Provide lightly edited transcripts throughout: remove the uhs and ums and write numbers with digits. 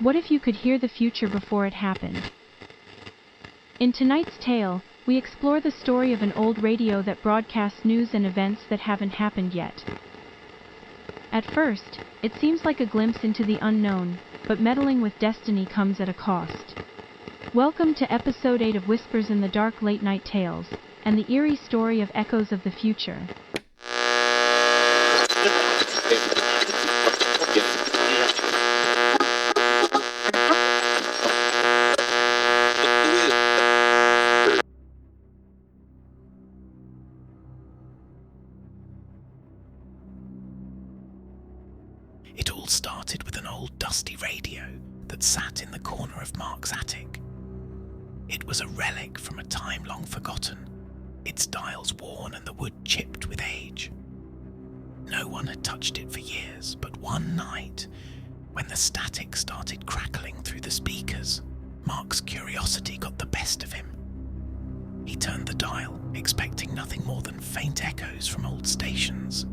What if you could hear the future before it happened? In tonight's tale, we explore the story of an old radio that broadcasts news and events that haven't happened yet. At first, it seems like a glimpse into the unknown, but meddling with destiny comes at a cost. Welcome to Episode 8 of Whispers in the Dark Late Night Tales, and the eerie story of echoes of the future. It all started with an old dusty radio that sat in the corner of Mark's attic. It was a relic from a time long forgotten, its dials worn and the wood chipped with age. No one had touched it for years, but one night, when the static started crackling through the speakers, Mark's curiosity got the best of him. He turned the dial, expecting nothing more than faint echoes from old stations,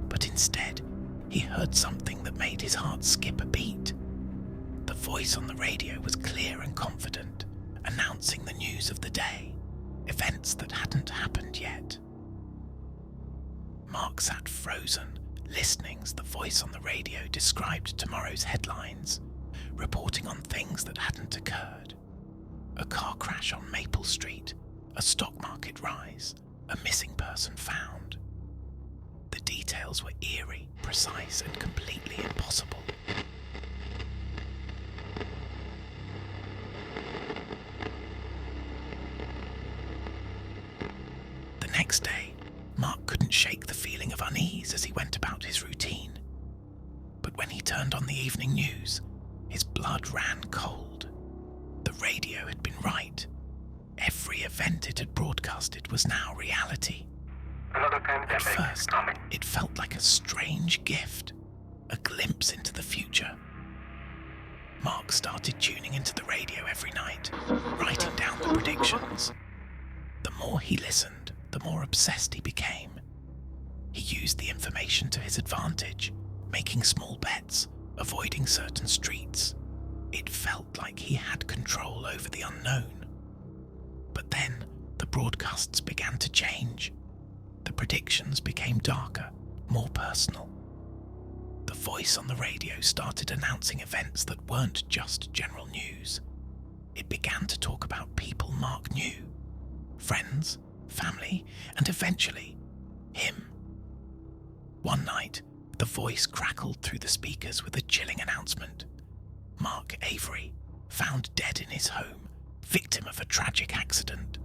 but instead, he heard something that made his heart skip a beat. The voice on the radio was clear and confident, announcing the news of the day, events that hadn't happened yet. Mark sat frozen, listening as the voice on the radio described tomorrow's headlines, reporting on things that hadn't occurred. A car crash on Maple Street, a stock market rise, a missing person found. The details were eerie, precise, and completely impossible. The next day, Mark couldn't shake the feeling of unease as he went about his routine. But when he turned on the evening news, his blood ran cold. The radio had been right. Every event it had broadcasted was now reality. At first, it felt like a strange gift, a glimpse into the future. Mark started tuning into the radio every night, writing down the predictions. The more he listened, the more obsessed he became. He used the information to his advantage, making small bets, avoiding certain streets. It felt like he had control over the unknown. But then, the broadcasts began to change. The predictions became darker, more personal. The voice on the radio started announcing events that weren't just general news. It began to talk about people Mark knew, friends, family, and eventually, him. One night, the voice crackled through the speakers with a chilling announcement. Mark Avery, found dead in his home, victim of a tragic accident.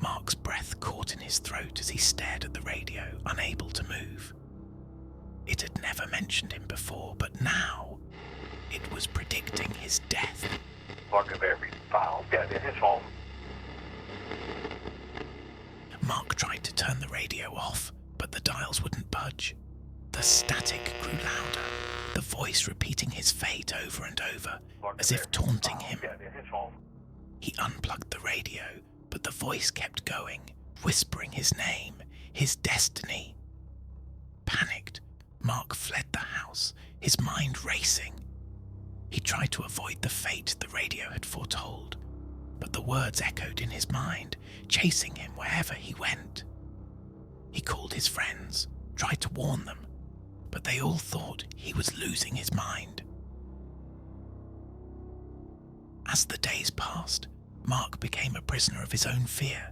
Mark's breath caught in his throat as he stared at the radio, unable to move. It had never mentioned him before, but now it was predicting his death. Mark Avery found dead in his home. Mark tried to turn the radio off, but the dials wouldn't budge. The static grew louder, the voice repeating his fate over and over, as if taunting him. He unplugged the radio, but the voice kept going, whispering his name, his destiny. Panicked, Mark fled the house, his mind racing. He tried to avoid the fate the radio had foretold, but the words echoed in his mind, chasing him wherever he went. He called his friends, tried to warn them, but they all thought he was losing his mind. As the days passed, Mark became a prisoner of his own fear,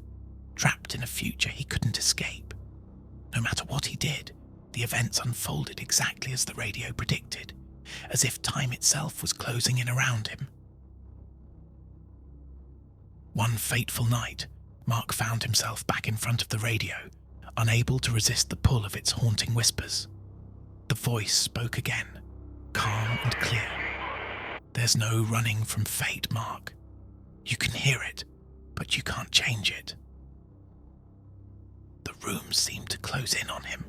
trapped in a future he couldn't escape. No matter what he did, the events unfolded exactly as the radio predicted, as if time itself was closing in around him. One fateful night, Mark found himself back in front of the radio, unable to resist the pull of its haunting whispers. The voice spoke again, calm and clear. "There's no running from fate, Mark. You can hear it, but you can't change it." The room seemed to close in on him,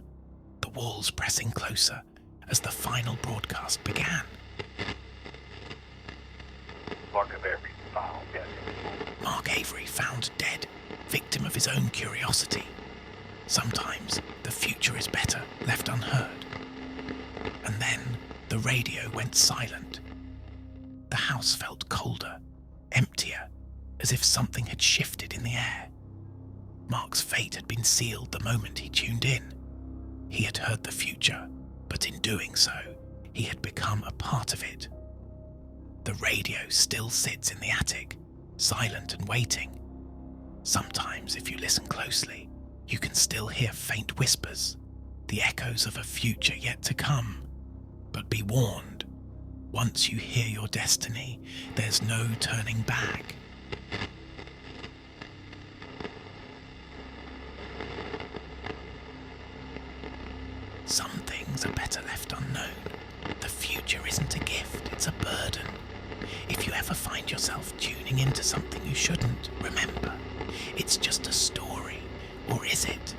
the walls pressing closer as the final broadcast began. Mark Avery found dead in his home. Mark Avery found dead, victim of his own curiosity. Sometimes the future is better left unheard. And then The radio went silent. The house felt colder, emptier, as if something had shifted in the air. Mark's fate had been sealed the moment he tuned in. He had heard the future, but in doing so, he had become a part of it. The radio still sits in the attic, silent and waiting. Sometimes, if you listen closely, you can still hear faint whispers, the echoes of a future yet to come. But be warned, once you hear your destiny, there's no turning back. Some things are better left unknown. The future isn't a gift, it's a burden. If you ever find yourself tuning into something you shouldn't, remember, it's just a story. Or is it?